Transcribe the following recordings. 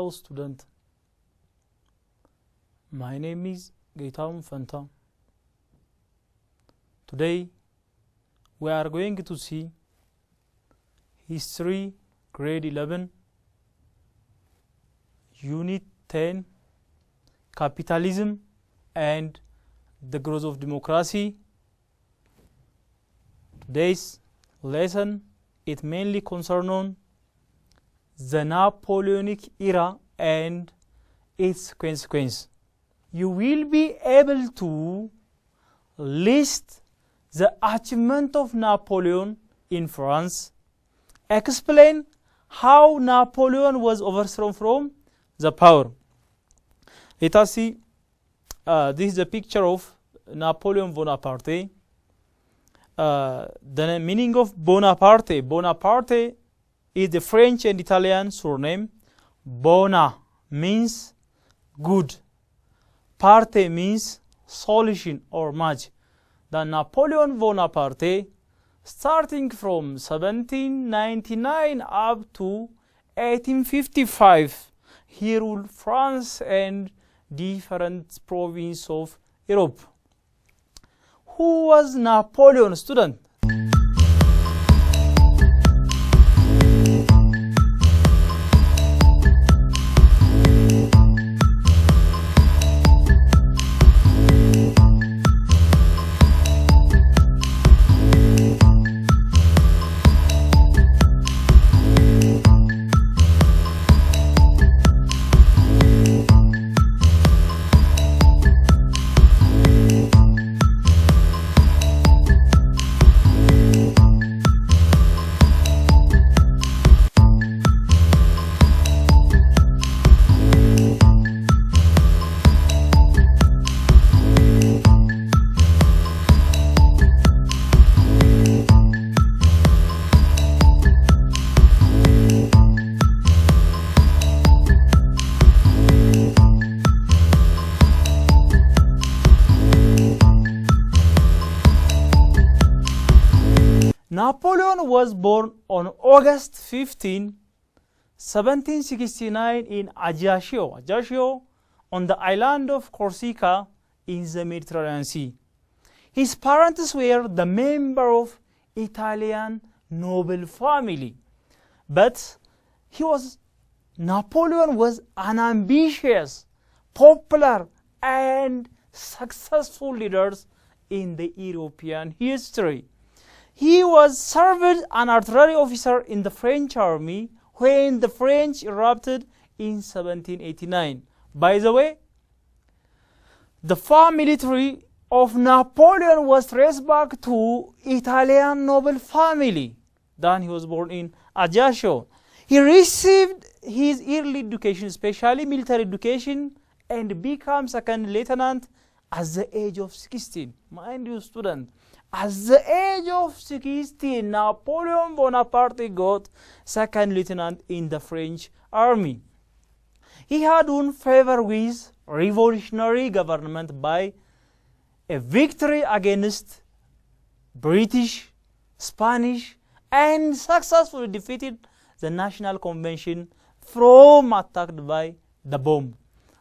Hello student, my name is Gaetan Fanta. Today we are going to see History Grade 11 Unit 10 Capitalism and the Growth of Democracy. Today's lesson is mainly concerning the Napoleonic era and its consequence. You will be able to list the achievement of Napoleon in France, explain how Napoleon was overthrown from the power. Let us see, this is a picture of Napoleon Bonaparte. The meaning of Bonaparte. Bonaparte is the French and Italian surname. Bona means good. Parte means solution or much. The Napoleon Bonaparte, starting from 1799 up to 1855, he ruled France and different provinces of Europe. Who was Napoleon, student? Napoleon was born on August 15, 1769 in Ajaccio on the island of Corsica in the Mediterranean Sea. His parents were the member of Italian noble family, but Napoleon was an ambitious, popular and successful leader in the European history. He was served an artillery officer in the French army when the French erupted in 1789. By the way, the family tree of Napoleon was traced back to Italian noble family. Then he was born in Ajaccio. He received his early education, especially military education, and became second lieutenant at the age of 16. Mind you, student, at the age of 16, Napoleon Bonaparte got second lieutenant in the French army. He had won favor with revolutionary government by a victory against British, Spanish, and successfully defeated the National Convention from attacked by the bomb.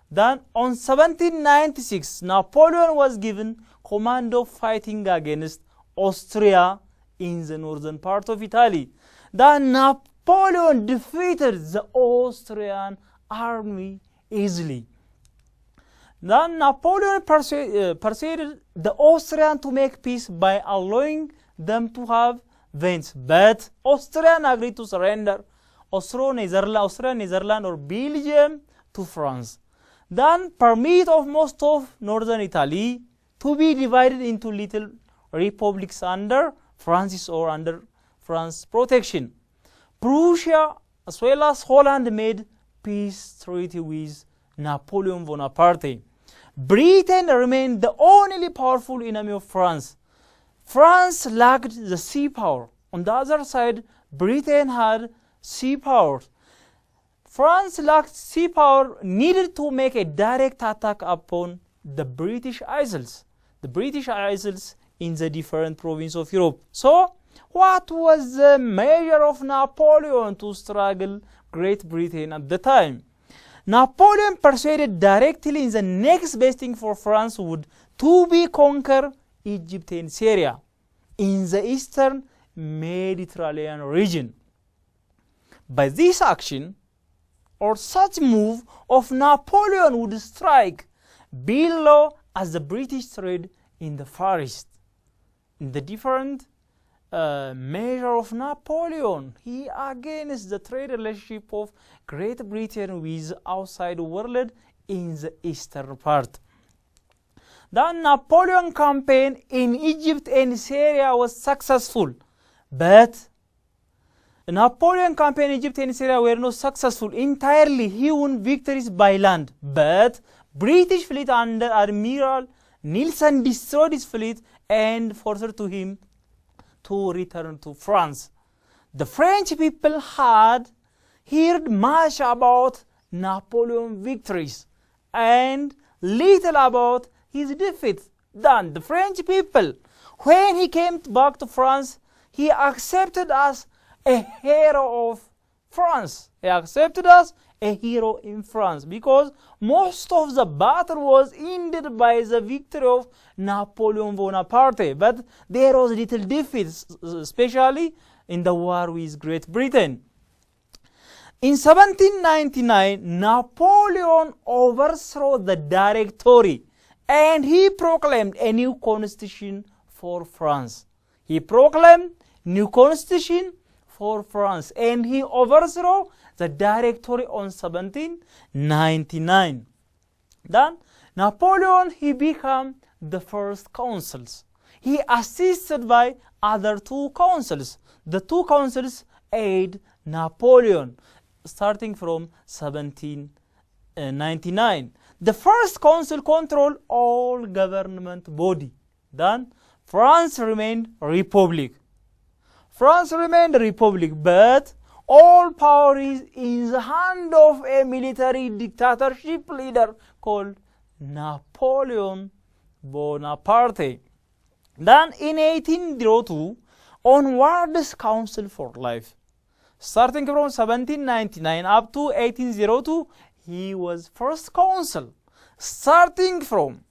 Then on 1796, Napoleon was given command of fighting against Austria in the northern part of Italy. Then Napoleon defeated the Austrian army easily. Then Napoleon persuaded the Austrians to make peace by allowing them to have veins, but Austrian agreed to surrender Austria-Netherlands or Belgium to France. Then permit of most of northern Italy to be divided into little republics under Francis or under France's protection. Prussia as well as Holland made peace treaty with Napoleon Bonaparte. Britain remained the only powerful enemy of France. France lacked the sea power. On the other side, Britain had sea power. France lacked sea power, needed to make a direct attack upon the British Isles. The British Isles in the different provinces of Europe. So, what was the measure of Napoleon to struggle Great Britain at the time? Napoleon persuaded directly in the next best thing for France would to be conquer Egypt and Syria in the eastern Mediterranean region. By this action or such move of Napoleon would strike below as the British trade in the Far East. In the different measure of Napoleon, he against the trade relationship of Great Britain with outside world in the eastern part. The Napoleon campaign in Egypt and Syria was successful, but Napoleon campaign in Egypt and Syria were not successful entirely. He won victories by land, but British fleet under Admiral Nelson destroyed his fleet and forced to him to return to France. The French people had heard much about Napoleon's victories and little about his defeat. Then the French people, when he came back to France, he accepted as a hero of France. He accepted as a hero in France because most of the battle was ended by the victory of Napoleon Bonaparte, but there was little defeat, especially in the war with Great Britain. In 1799, Napoleon overthrew the Directory and he proclaimed a new constitution for France. He proclaimed new constitution for France and he overthrew the Directory on 1799. Then Napoleon, he became the first consuls. He assisted by other two consuls. The two consuls aid Napoleon starting from 1799. The first consul controlled all government body. Then France remained republic. France remained a republic, but all power is in the hand of a military dictatorship leader called Napoleon Bonaparte. Then in 1802, onwards Council for Life. Starting from 1799 up to 1802, he was first consul. Starting from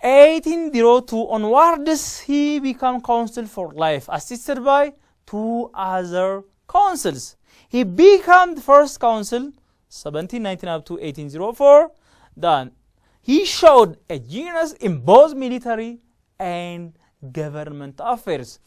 1802 onwards, he became consul for life, assisted by two other consuls. He became the first consul, 1799 up to 1804. Then he showed a genius in both military and government affairs.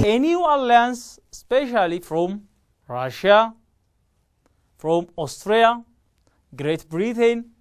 A new alliance, especially from Russia, from Austria, Great Britain,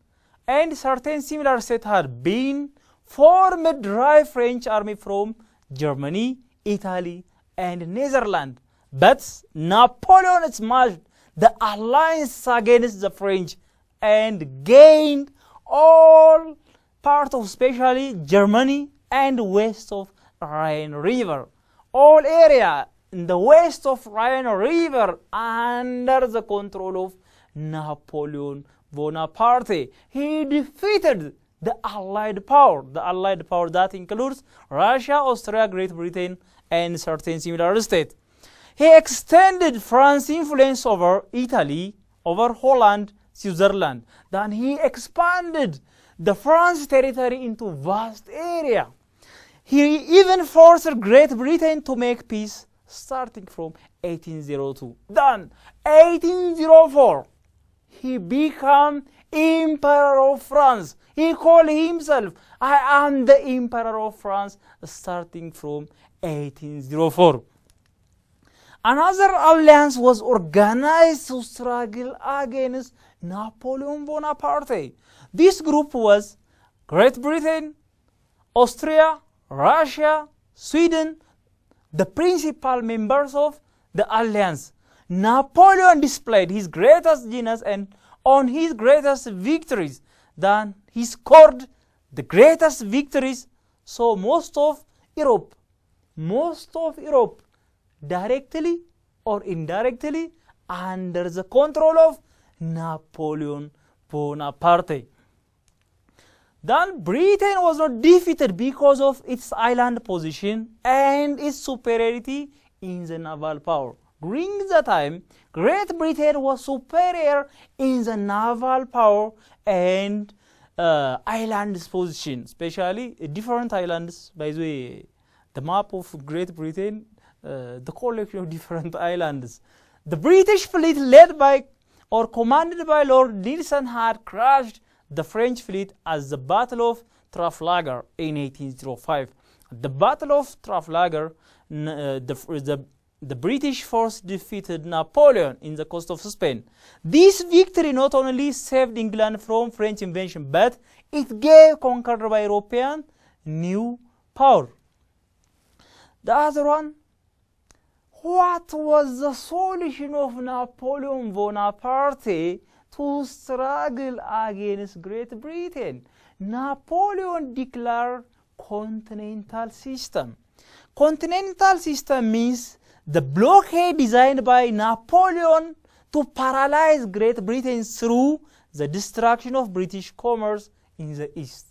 and certain similar states had been formed to drive French army from Germany, Italy, and Netherlands. But Napoleon smashed the alliance against the French and gained all part of especially Germany and west of Rhine River. All area in the west of Rhine River under the control of Napoleon Bonaparte. He defeated the Allied power that includes Russia, Austria, Great Britain, and certain similar states. He extended France's influence over Italy, over Holland, Switzerland. Then he expanded the France territory into vast area. He even forced Great Britain to make peace starting from 1802. Then, 1804, he became Emperor of France. He called himself, I am the Emperor of France, starting from 1804. Another alliance was organized to struggle against Napoleon Bonaparte. This group was Great Britain, Austria, Russia, Sweden, the principal members of the alliance. Napoleon displayed his greatest genius and on his greatest victories. Then he scored the greatest victories. So most of Europe, directly or indirectly under the control of Napoleon Bonaparte. Then Britain was not defeated because of its island position and its superiority in the naval power. During the time, Great Britain was superior in the naval power and island position, especially different islands. By the way, the map of Great Britain, the collection of different islands. The British fleet led by or commanded by Lord Nelson had crushed the French fleet at the Battle of Trafalgar in 1805. At the Battle of Trafalgar, the British force defeated Napoleon in the coast of Spain. This victory not only saved England from French invasion, but it gave conquered by European new power. The other one, what was the solution of Napoleon Bonaparte to struggle against Great Britain? Napoleon declared Continental System. Continental System means the blockade designed by Napoleon to paralyze Great Britain through the destruction of British commerce in the East.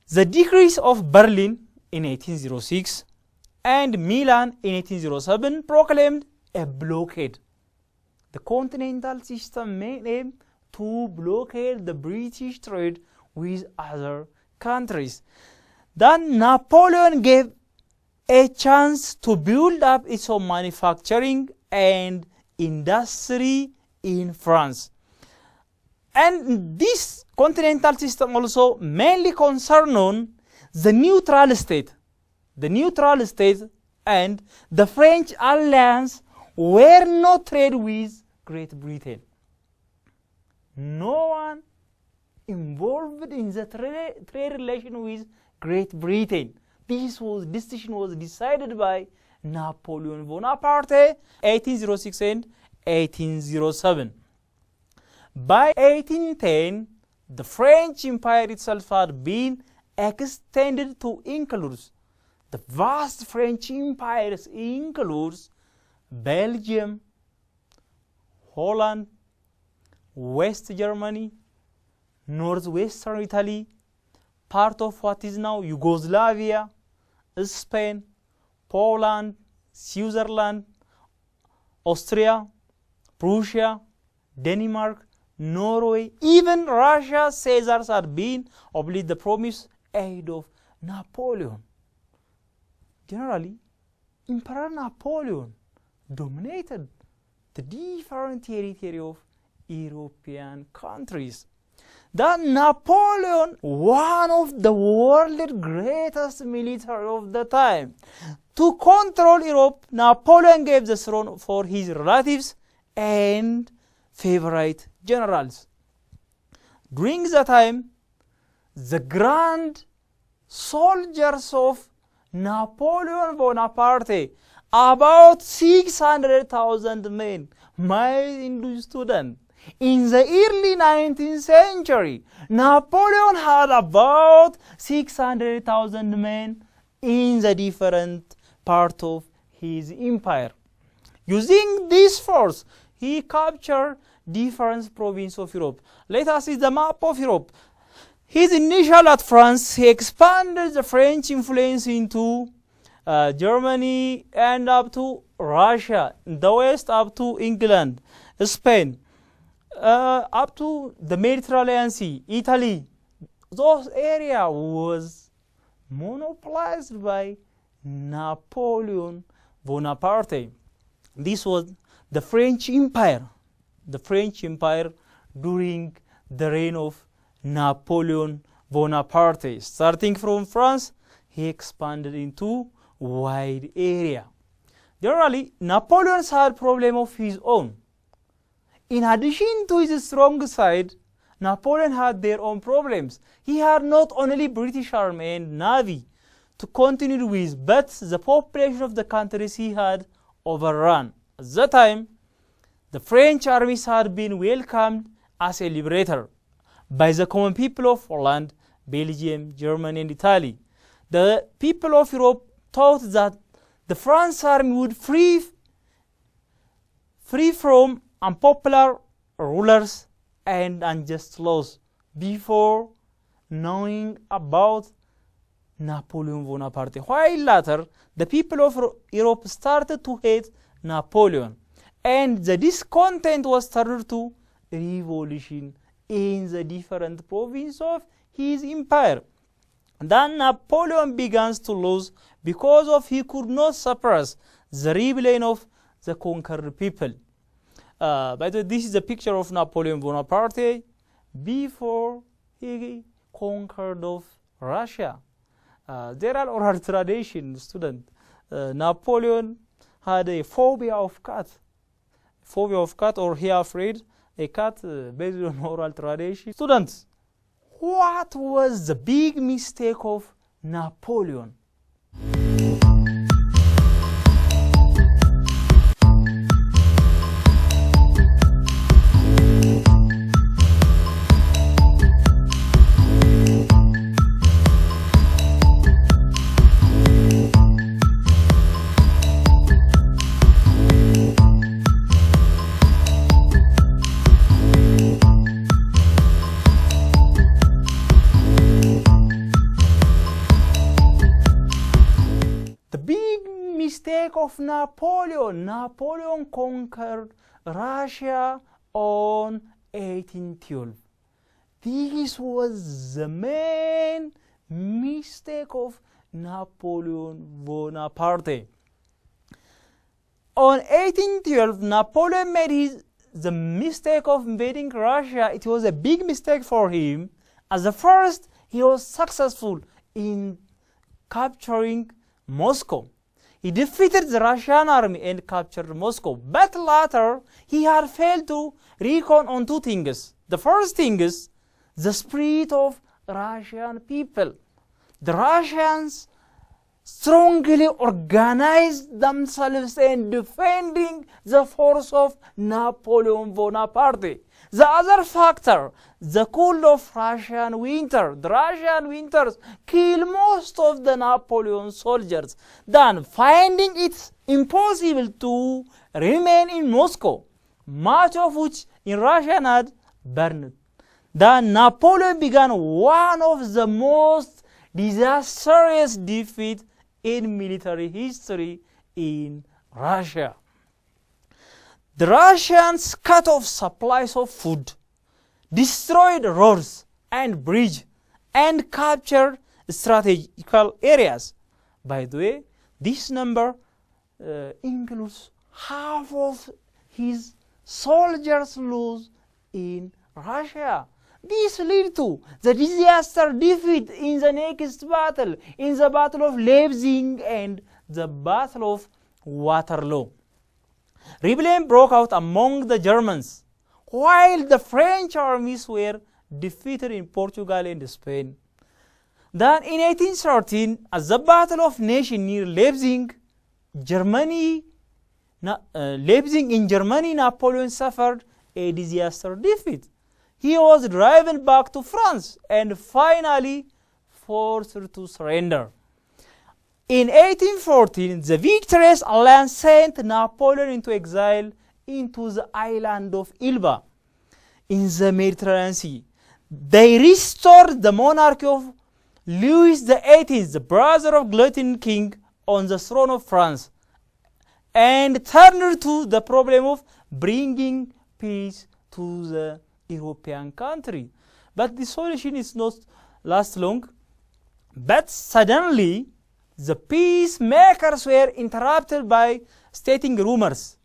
The decrees of Berlin in 1806 and Milan in 1807 proclaimed a blockade. The Continental System aimed to blockade the British trade with other countries. Then Napoleon gave a chance to build up its own manufacturing and industry in France. And this Continental System also mainly concerned the neutral state. The neutral state and the French alliance were not trade with Great Britain. No one involved in the trade relation with Great Britain. This decision was decided by Napoleon Bonaparte, 1806 and 1807. By 1810, the French Empire itself had been extended to include the vast French Empire includes Belgium, Holland, West Germany, northwestern Italy, part of what is now Yugoslavia, Spain, Poland, Switzerland, Austria, Prussia, Denmark, Norway, even Russia. Caesars had been obliged the promised aid of Napoleon. Generally, Emperor Napoleon dominated the different territory of European countries. That Napoleon, one of the world's greatest military of the time, to control Europe, Napoleon gave the throne for his relatives and favorite generals. During the time, the grand soldiers of Napoleon Bonaparte, about 600,000 men, my Hindu student. In the early 19th century, Napoleon had about 600,000 men in the different parts of his empire. Using this force, he captured different provinces of Europe. Let us see the map of Europe. His initial at France, he expanded the French influence into Germany and up to Russia, in the west up to England, Spain, up to the Mediterranean Sea, Italy. Those area was monopolized by Napoleon Bonaparte. This was the French Empire. The French Empire during the reign of Napoleon Bonaparte. Starting from France, he expanded into wide area. Generally, Napoleon had problem of his own. In addition to his strong side, Napoleon had their own problems. He had not only British Army and Navy to continue with, but the population of the countries he had overrun. At that time, the French armies had been welcomed as a liberator by the common people of Holland, Belgium, Germany, and Italy. The people of Europe thought that the French army would free from unpopular rulers and unjust laws before knowing about Napoleon Bonaparte. While later, the people of Europe started to hate Napoleon, and the discontent was turned to revolution in the different provinces of his empire. Then Napoleon began to lose because of he could not suppress the rebellion of the conquered people. By the way, this is a picture of Napoleon Bonaparte before he conquered of Russia. There are oral traditions, student. Napoleon had a phobia of cat. Phobia of cat, or he afraid a cat based on oral tradition. Students, what was the big mistake of Napoleon? Mistake of Napoleon. Napoleon conquered Russia on 1812. This was the main mistake of Napoleon Bonaparte. On 1812, Napoleon made the mistake of invading Russia. It was a big mistake for him. As the first, he was successful in capturing Moscow. He defeated the Russian army and captured Moscow. But later, he had failed to reckon on two things. The first thing is the spirit of Russian people. The Russians strongly organized themselves in defending the force of Napoleon Bonaparte. The other factor, the cold of Russian winter. The Russian winters kill most of the Napoleon soldiers. Then, finding it impossible to remain in Moscow, much of which in Russia had burned, then Napoleon began one of the most disastrous defeats in military history in Russia. The Russians cut off supplies of food, destroyed roads and bridges, and captured strategical areas. By the way, this number includes half of his soldiers lose in Russia. This led to the disaster defeat in the next battle, in the Battle of Leipzig and the Battle of Waterloo. Rebellion broke out among the Germans, while the French armies were defeated in Portugal and Spain. Then in 1813, at the Battle of Nation near Leipzig, in Germany, Napoleon suffered a disaster defeat. He was driven back to France and finally forced to surrender. In 1814, the victorious alliance sent Napoleon into exile into the island of Elba in the Mediterranean Sea. They restored the monarchy of Louis XVIII, the brother of Glutton King, on the throne of France, and turned to the problem of bringing peace to the European country. But the solution is not last long. But suddenly, the peacemakers were interrupted by stating rumors.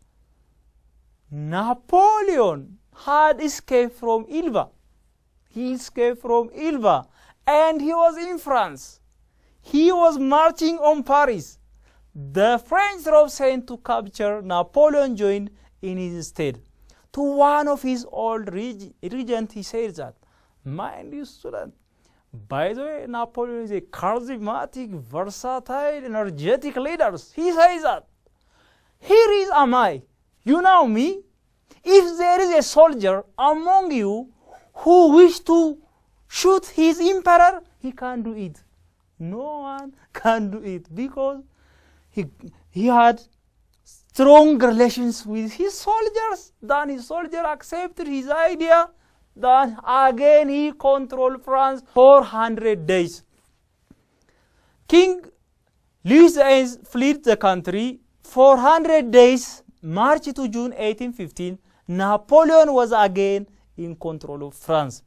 Napoleon had escaped from Elba. He escaped from Elba and he was in France. He was marching on Paris. The French troops sent to capture Napoleon joined in his stead. To one of his old regents, he said that, mind you, student, by the way, Napoleon is a charismatic, versatile, energetic leader. He says that, here is am I, you know me. If there is a soldier among you who wishes to shoot his emperor, he can do it. No one can do it because he had strong relations with his soldiers. Then his soldier accepted his idea. Then again he controlled France for 100 days. King Louis XI fled the country for 100 days, March to June 1815. Napoleon was again in control of France.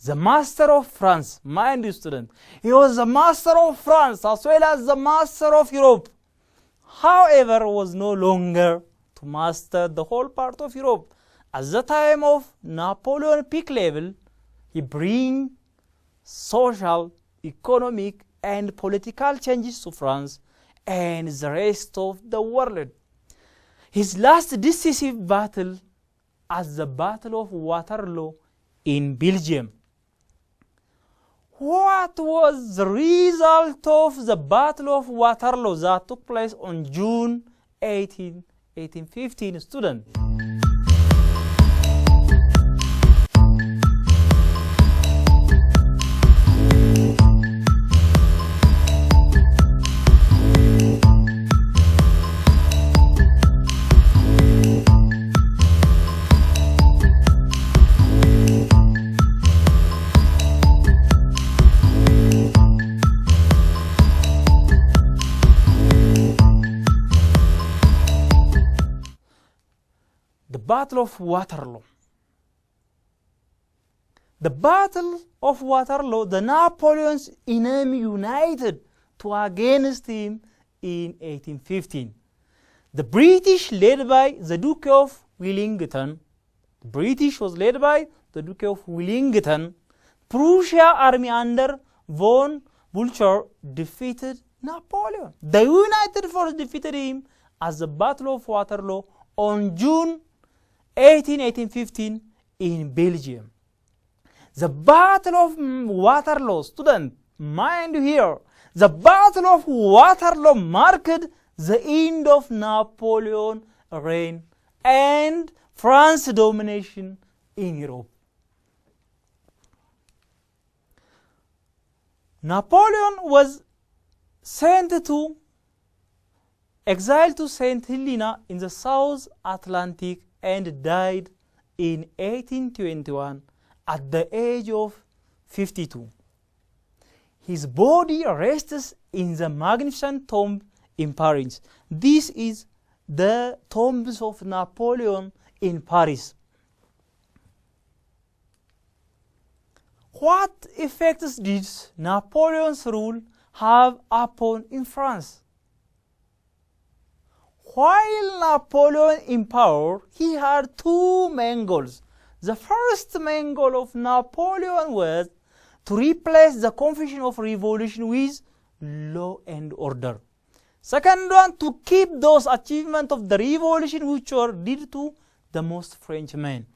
The master of France, mind you student, he was the master of France as well as the master of Europe. However, was no longer to master the whole part of Europe. At the time of Napoleon peak level, he bring social, economic and political changes to France and the rest of the world. His last decisive battle as the Battle of Waterloo in Belgium. What was the result of the Battle of Waterloo that took place on June 18, 1815, student? Battle of Waterloo. The Battle of Waterloo, the Napoleon's enemy united to against him in 1815. The British led by the Duke of Wellington. The British was led by the Duke of Wellington. Prussia army under von Blücher defeated Napoleon. The United Force defeated him at the Battle of Waterloo on June 1815 in Belgium. The Battle of Waterloo, student, mind you here, the Battle of Waterloo marked the end of Napoleon's reign and France's domination in Europe. Napoleon was sent to exile to St. Helena in the South Atlantic and died in 1821 at the age of 52. His body rests in the magnificent tomb in Paris. This is the tombs of Napoleon in Paris. What effects did Napoleon's rule have upon in France? While Napoleon in power, he had two main goals. The first main goal of Napoleon was to replace the confusion of revolution with law and order. Second one, to keep those achievements of the revolution which were due to the most Frenchmen.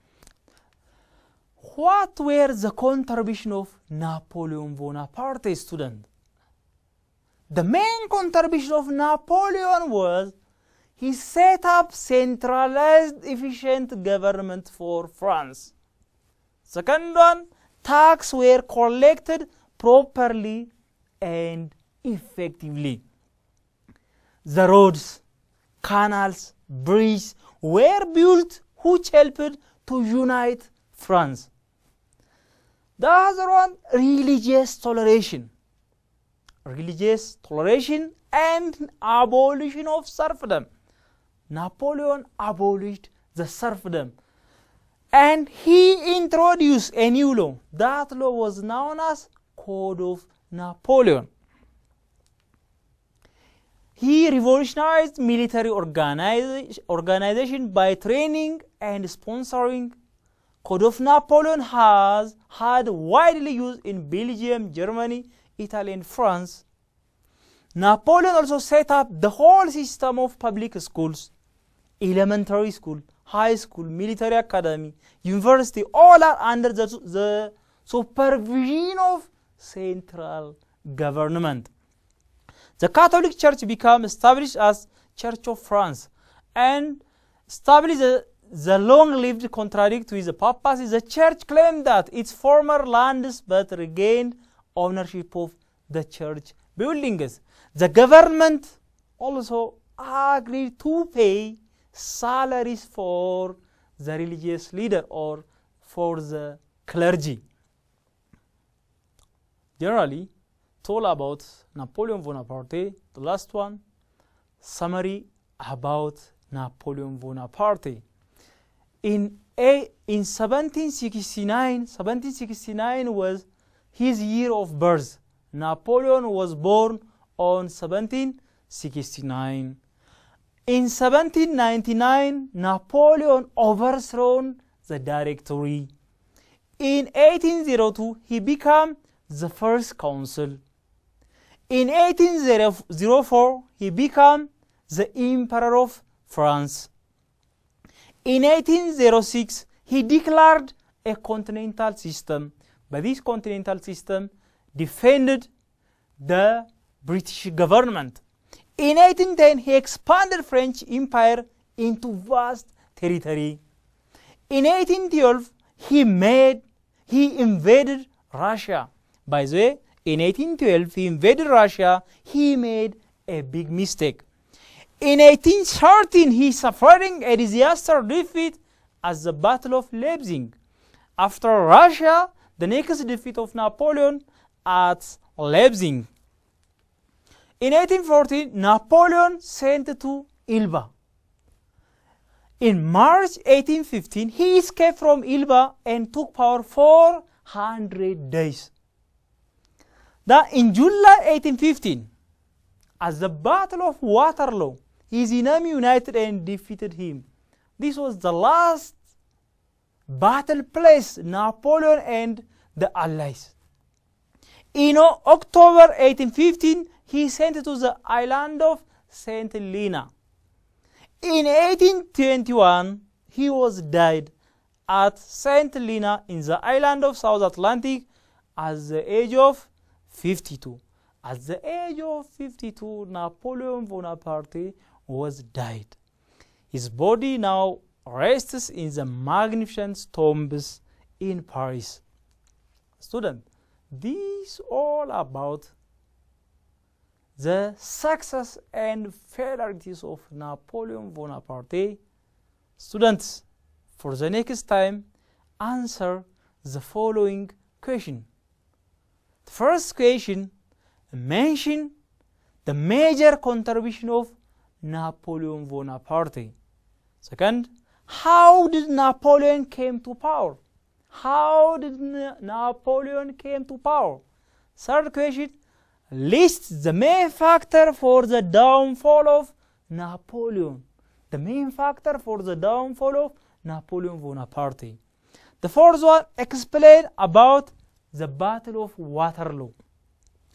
What were the contributions of Napoleon Bonaparte, student? The main contribution of Napoleon was he set up centralized, efficient government for France. Second one, taxes were collected properly and effectively. The roads, canals, bridges were built which helped to unite France. The other one, religious toleration. Religious toleration and abolition of serfdom. Napoleon abolished the serfdom and he introduced a new law. That law was known as Code of Napoleon. He revolutionized military organization by training and sponsoring. Code of Napoleon has had widely used in Belgium, Germany, Italy, and France. Napoleon also set up the whole system of public schools, elementary school, high school, military academy, university, all are under the supervision of central government. The Catholic Church became established as Church of France and established the long-lived contradict with the papacy. The church claimed that its former lands but regained ownership of the church buildings. The government also agreed to pay salaries for the religious leader or for the clergy. Generally, it's all about Napoleon Bonaparte. The last one, summary about Napoleon Bonaparte. In 1769 was his year of birth. Napoleon was born on 1769. In 1799, Napoleon overthrew the Directory. In 1802, he became the first consul. In 1804, he became the Emperor of France. In 1806, he declared a continental system. By this continental system, defended the British government. In 1810, he expanded French Empire into vast territory. In 1812, he invaded Russia. By the way, in 1812, he invaded Russia. He made a big mistake. In 1813, he suffered a disaster defeat at the Battle of Leipzig. After Russia, the next defeat of Napoleon at Leipzig. In 1814, Napoleon sent to Elba. In March 1815, he escaped from Elba and took power for 100 days. In July 1815, at the Battle of Waterloo, his enemy united and defeated him. This was the last battle place Napoleon and the Allies. In October 1815, he sent to the island of St. Helena. In 1821, he was died at St. Helena in the island of South Atlantic at the age of 52. At the age of 52, Napoleon Bonaparte was died. His body now rests in the magnificent tombs in Paris. Student, this all about the success and failures of Napoleon Bonaparte. Students, for the next time, answer the following question. The first question, mention the major contribution of Napoleon Bonaparte. Second, how did Napoleon came to power? How did Napoleon came to power? Third question, list the main factor for the downfall of Napoleon. The main factor for the downfall of Napoleon Bonaparte. The fourth one, explain about the Battle of Waterloo.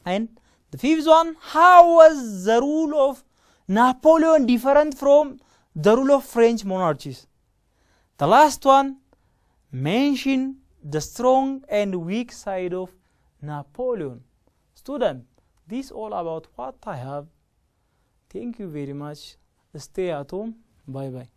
And the fifth one, how was the rule of Napoleon different from the rule of French monarchies? The last one, mention the strong and weak side of Napoleon. Student, this all about what I have. Thank you very much. Stay at home. Bye bye.